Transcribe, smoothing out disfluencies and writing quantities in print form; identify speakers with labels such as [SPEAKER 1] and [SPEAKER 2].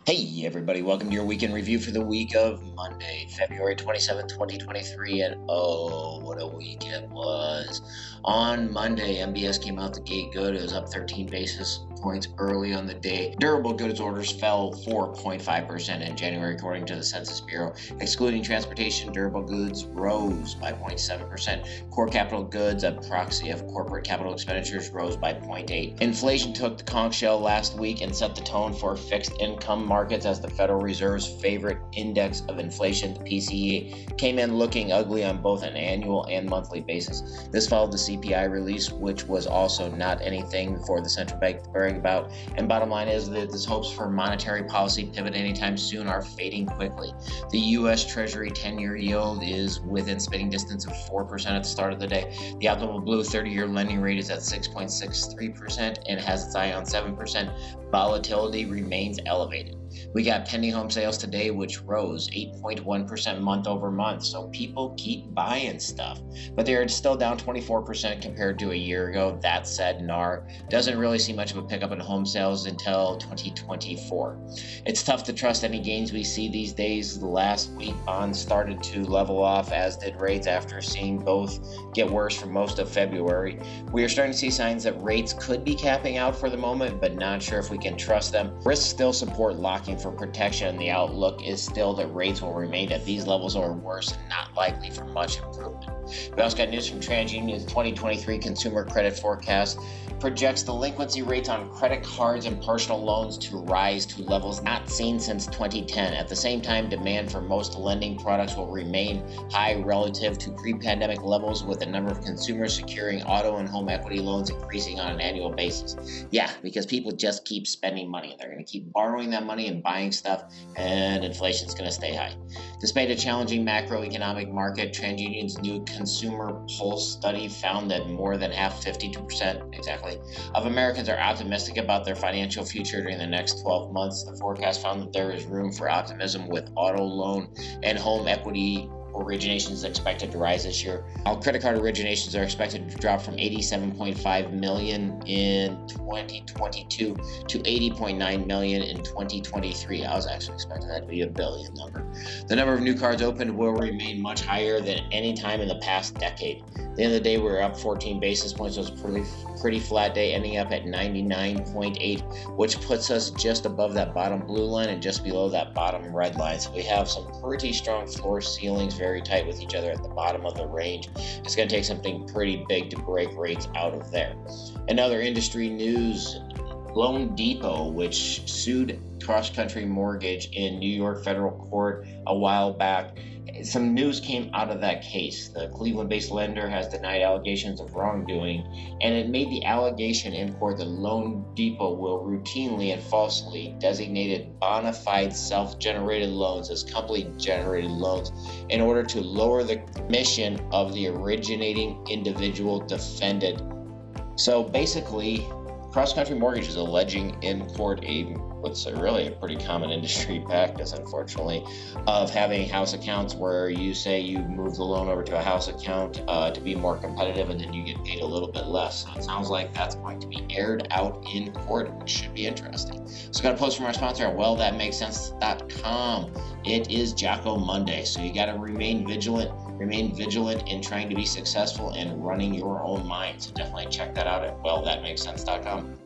[SPEAKER 1] Hey everybody, welcome to your weekend review for the week of Monday, February 27th, 2023, and oh, what a week it was. On Monday, MBS came out the gate good. It was up 13 basis points early on the day. Durable goods orders fell 4.5% in January, according to the Census Bureau. Excluding transportation, durable goods rose by 0.7%. Core capital goods, a proxy of corporate capital expenditures, rose by 0.8%. Inflation took the conch shell last week and set the tone for fixed income markets as the Federal Reserve's favorite index of inflation, the PCE, came in looking ugly on both an annual and monthly basis. This followed the CPI release, which was also not anything for the central bank to brag about. And bottom line is that this hopes for monetary policy pivot anytime soon are fading quickly. The U.S. Treasury 10-year yield is within spitting distance of 4% at the start of the day. The Optimal Blue 30-year lending rate is at 6.63% and has its eye on 7%. Volatility remains elevated. We got pending home sales today, which rose 8.1% month over month. So people keep buying stuff, but they're still down 24% compared to a year ago. That said, NAR doesn't really see much of a pickup in home sales until 2024. It's tough to trust any gains we see these days. Last week, bonds started to level off, as did rates, after seeing both get worse for most of February. We are starting to see signs that rates could be capping out for the moment, but not sure if we can trust them. Risks still support locking for protection. The outlook is still that rates will remain at these levels or worse, and not likely for much improvement. We also got news from TransUnion's 2023 consumer credit forecast projects delinquency rates on credit cards and personal loans to rise to levels not seen since 2010. At the same time, demand for most lending products will remain high relative to pre-pandemic levels, with the number of consumers securing auto and home equity loans increasing on an annual basis. Yeah, because people just keep spending money. They're going to keep borrowing that money and buying stuff, and inflation's going to stay high. Despite a challenging macroeconomic market, TransUnion's new Consumer Pulse study found that more than half, 52% exactly, of Americans are optimistic about their financial future during the next 12 months. The forecast found that there is room for optimism, with auto loan and home equity originations expected to rise this year. While credit card originations are expected to drop from 87.5 million in 2022 to 80.9 million in 2023. I was actually expecting that to be a billion number. The number of new cards opened will remain much higher than any time in the past decade. At the end of the day, we're up 14 basis points. It was a pretty flat day, ending up at 99.8, which puts us just above that bottom blue line and just below that bottom red line. So we have some pretty strong floor ceilings, very tight with each other at the bottom of the range. It's going to take something pretty big to break rates out of there. In other industry news, Loan Depot, which sued Cross Country Mortgage in New York federal court a while back, some news came out of that case. The Cleveland-based lender has denied allegations of wrongdoing, and it made the allegation in court that Loan Depot will routinely and falsely designated bona fide self-generated loans as company-generated loans in order to lower the commission of the originating individual defendant. So basically, Cross Country Mortgage is alleging in court what's really a pretty common industry practice, unfortunately, of having house accounts where you say you move the loan over to a house account to be more competitive, and then you get paid a little bit less. So it sounds like that's going to be aired out in court, which should be interesting. So got a post from our sponsor at WellThatMakesSense.com. It is Jocko Monday, so you got to remain vigilant in trying to be successful and running your own mind. So definitely check that out at WellThatMakesSense.com.